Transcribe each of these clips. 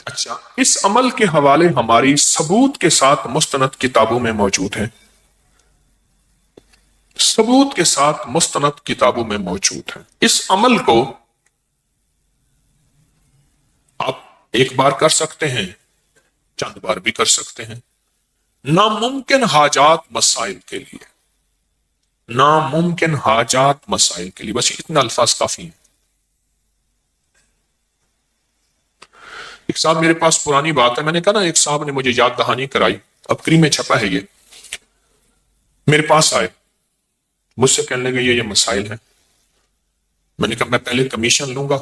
اچھا، اس عمل کے حوالے ہماری ثبوت کے ساتھ مستند کتابوں میں موجود ہیں، ثبوت کے ساتھ مستند کتابوں میں موجود ہیں۔ اس عمل کو آپ ایک بار کر سکتے ہیں، چند بار بھی کر سکتے ہیں، ناممکن حاجات مسائل کے لیے، ناممکن حاجات مسائل کے لیے، بس اتنا الفاظ کافی ہیں۔ ایک صاحب میرے پاس پرانی بات ہے، میں نے کہا نا ایک صاحب نے مجھے یاد دہانی کرائی، اب کری میں چھپا ہے، یہ میرے پاس آئے، مجھ سے کہنے لگے یہ مسائل ہیں۔ میں نے کہا میں پہلے کمیشن لوں گا،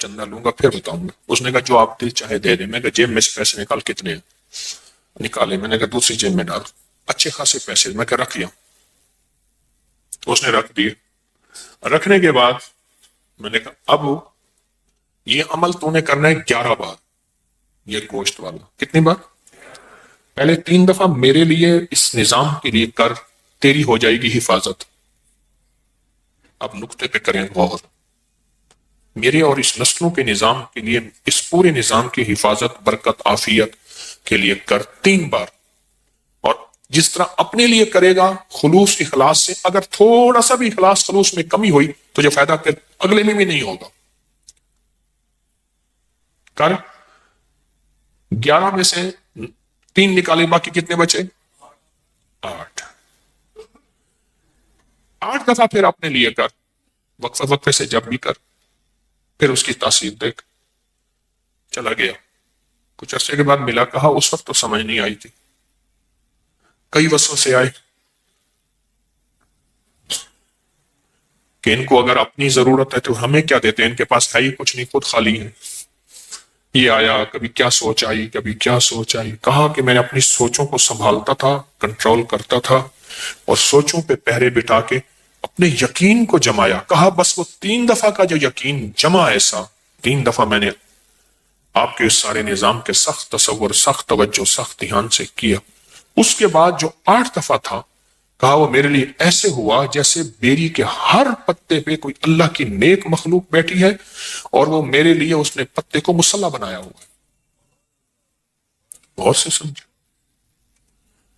چندہ لوں گا، پھر بتاؤں گا۔ اس نے کہا جو آپ دل چاہے دے دیں۔ میں نے کہا جیب میں سے پیسے نکال، کتنے ہیں؟ نکالے۔ میں نے کہا دوسری جیب میں ڈال، اچھے خاصے پیسے، میں کہا رکھ لیا۔ اس نے رکھ دیے۔ رکھنے کے بعد میں نے کہا اب یہ عمل تو نے کرنا ہے 11 بار، یہ گوشت والا۔ کتنی بار؟ پہلے 3 دفعہ میرے لیے اس نظام کے لیے کر، تیری ہو جائے گی حفاظت۔ اب نقطے پہ کریں غور، میرے اور اس نسلوں کے نظام کے لیے، اس پورے نظام کی حفاظت، برکت، عافیت کے لیے کر 3 بار۔ اور جس طرح اپنے لیے کرے گا خلوص اخلاص سے، اگر تھوڑا سا بھی اخلاص خلوص میں کمی ہوئی تو جو فائدہ پھر اگلے میں بھی نہیں ہوگا۔ کر 11 میں سے 3 نکالے، باقی کتنے بچے؟ 8۔ 8 دفعہ پھر اپنے لیے کر، وقفہ وقفے سے جب بھی کر، پھر اس کی تاثیر دیکھ۔ چلا گیا، کچھ عرصے کے بعد ملا، کہا اس وقت تو سمجھ نہیں آئی تھی، کئی وسوسے آئے کہ ان کو اگر اپنی ضرورت ہے تو ہمیں کیا دیتے ہیں، ان کے پاس ہے ہی کچھ نہیں، خود خالی ہے۔ یہ آیا، کبھی کیا سوچ آئی، کبھی کیا سوچ آئی۔ کہا کہ میں نے اپنی سوچوں کو سنبھالتا تھا، کنٹرول کرتا تھا، اور سوچوں پہ پہرے بٹھا کے اپنے یقین کو جمایا۔ کہا بس وہ 3 دفعہ کا جو یقین جمع، ایسا 3 دفعہ میں نے آپ کے اس سارے نظام کے سخت تصور، سخت توجہ، سخت دھیان سے کیا۔ اس کے بعد جو 8 دفعہ تھا، کہا وہ میرے لیے ایسے ہوا جیسے بیری کے ہر پتے پہ کوئی اللہ کی نیک مخلوق بیٹھی ہے، اور وہ میرے لیے اس نے پتے کو مصلی بنایا ہوا ہے۔ غور سے سمجھے،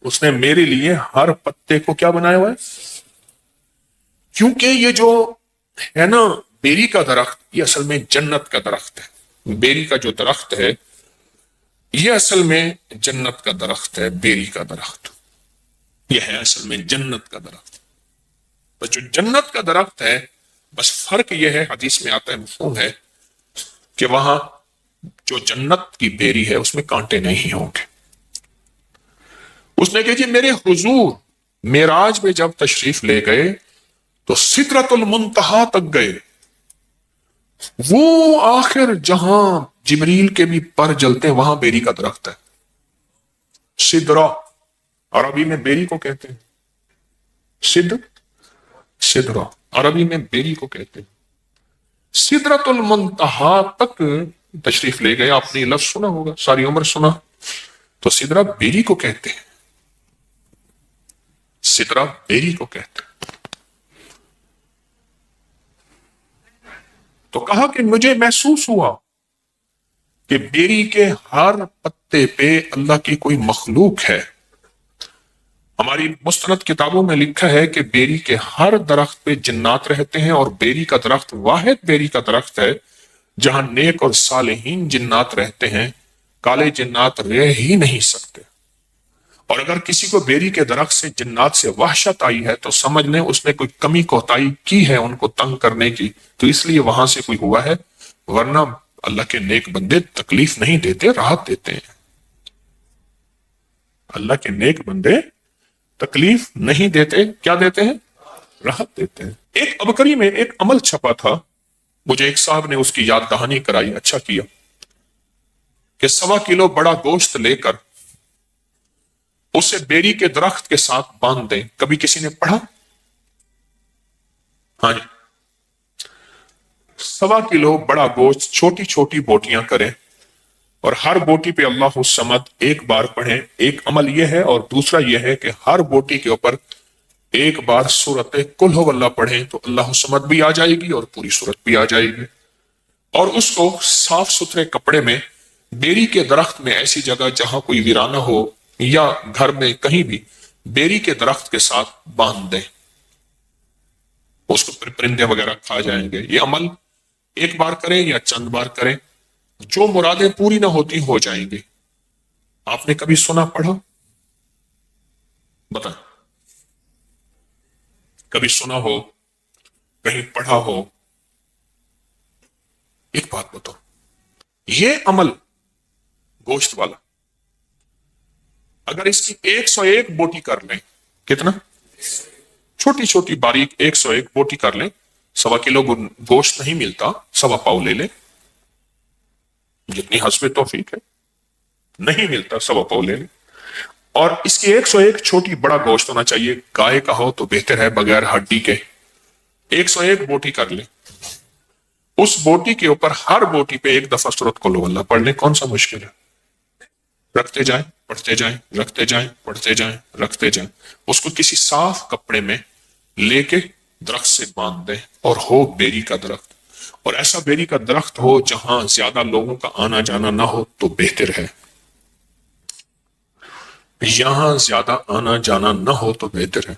اس نے میرے لیے ہر پتے کو کیا بنایا ہوا ہے؟ کیونکہ یہ جو ہے نا بیری کا درخت، یہ اصل میں جنت کا درخت ہے۔ بیری کا جو درخت ہے یہ اصل میں جنت کا درخت ہے۔ بیری کا درخت یہ ہے اصل میں جنت کا درخت۔ بس جو جنت کا درخت ہے، بس فرق یہ ہے، حدیث میں آتا ہے، مفہوم ہے، کہ وہاں جو جنت کی بیری ہے اس میں کانٹے نہیں ہوں گے۔ اس نے کہا جی میرے حضور معراج میں جب تشریف لے گئے تو سدرۃ المنتہا تک گئے، وہ آخر جہاں جبریل کے بھی پر جلتے ہیں، وہاں بیری کا درخت ہے۔ سدرہ عربی میں بیری کو کہتے ہیں، سدرہ عربی میں بیری کو کہتے ہیں۔ سدرۃ المنتہا تک تشریف لے گئے، آپ نے یہ لفظ سنا ہوگا، ساری عمر سنا، تو سدرہ بیری کو کہتے ہیں، سدرہ بیری کو کہتے ہیں۔ تو کہا کہ مجھے محسوس ہوا کہ بیری کے ہر پتے پہ اللہ کی کوئی مخلوق ہے۔ ہماری مستند کتابوں میں لکھا ہے کہ بیری کے ہر درخت پہ جنات رہتے ہیں، اور بیری کا درخت واحد بیری کا درخت ہے جہاں نیک اور صالحین جنات رہتے ہیں، کالے جنات رہ ہی نہیں سکتے۔ اور اگر کسی کو بیری کے درخت سے جنات سے وحشت آئی ہے تو سمجھ لیں اس نے کوئی کمی کوتاہی کی ہے ان کو تنگ کرنے کی، تو اس لیے وہاں سے کوئی ہوا ہے، ورنہ اللہ کے نیک بندے تکلیف نہیں دیتے، راحت دیتے ہیں۔ اللہ کے نیک بندے تکلیف نہیں دیتے، کیا دیتے ہیں؟ راحت دیتے ہیں۔ ایک ابکری میں ایک عمل چھپا تھا، مجھے ایک صاحب نے اس کی یاد دہانی کرائی، اچھا کیا، کہ 1.25 کلو بڑا گوشت لے کر اسے بیری کے درخت کے ساتھ باندھ دیں۔ کبھی کسی نے پڑھا؟ ہاں جی، 1.25 کلو بڑا گوشت چھوٹی چھوٹی بوٹیاں کریں، اور ہر بوٹی پہ اللہ الصمد ایک بار پڑھیں۔ ایک عمل یہ ہے، اور دوسرا یہ ہے کہ ہر بوٹی کے اوپر ایک بار سورت قل ہو اللہ پڑھیں تو اللہ الصمد بھی آ جائے گی اور پوری سورت بھی آ جائے گی۔ اور اس کو صاف ستھرے کپڑے میں بیری کے درخت میں ایسی جگہ جہاں کوئی ویرانہ ہو یا گھر میں کہیں بھی بیری کے درخت کے ساتھ باندھ دیں، اس کو پرندے وغیرہ کھا جائیں گے۔ یہ عمل ایک بار کریں یا چند بار کریں، جو مرادیں پوری نہ ہوتی ہو جائیں گے۔ آپ نے کبھی سنا پڑھا؟ بتائیں، کبھی سنا ہو، کہیں پڑھا ہو؟ ایک بات بتاؤ، یہ عمل گوشت والا اگر اس کی 101 بوٹی کر لیں، کتنا؟ چھوٹی چھوٹی باریک 101 بوٹی کر لیں، 1.25 کلو گوشت نہیں ملتا، 1.25 پاؤ لے لیں، جتنی حسب توفیق ہے، نہیں ملتا 1.25 پاؤ لے لیں، اور اس کی 101 چھوٹی بڑا گوشت ہونا چاہیے، گائے کا ہو تو بہتر ہے بغیر ہڈی کے۔ 101 بوٹی کر لیں، اس بوٹی کے اوپر ہر بوٹی پہ ایک دفعہ سورۃ قل ہو اللہ پڑھ لیں، کون سا مشکل ہے؟ رکھتے جائیں، پڑھتے جائیں، رکھتے جائیں، پڑھتے جائیں، رکھتے جائیں۔ اس کو کسی صاف کپڑے میں لے کے درخت سے باندھ دیں، اور ہو بیری کا درخت، اور ایسا بیری کا درخت ہو جہاں زیادہ لوگوں کا آنا جانا نہ ہو تو بہتر ہے، یہاں زیادہ آنا جانا نہ ہو تو بہتر ہے۔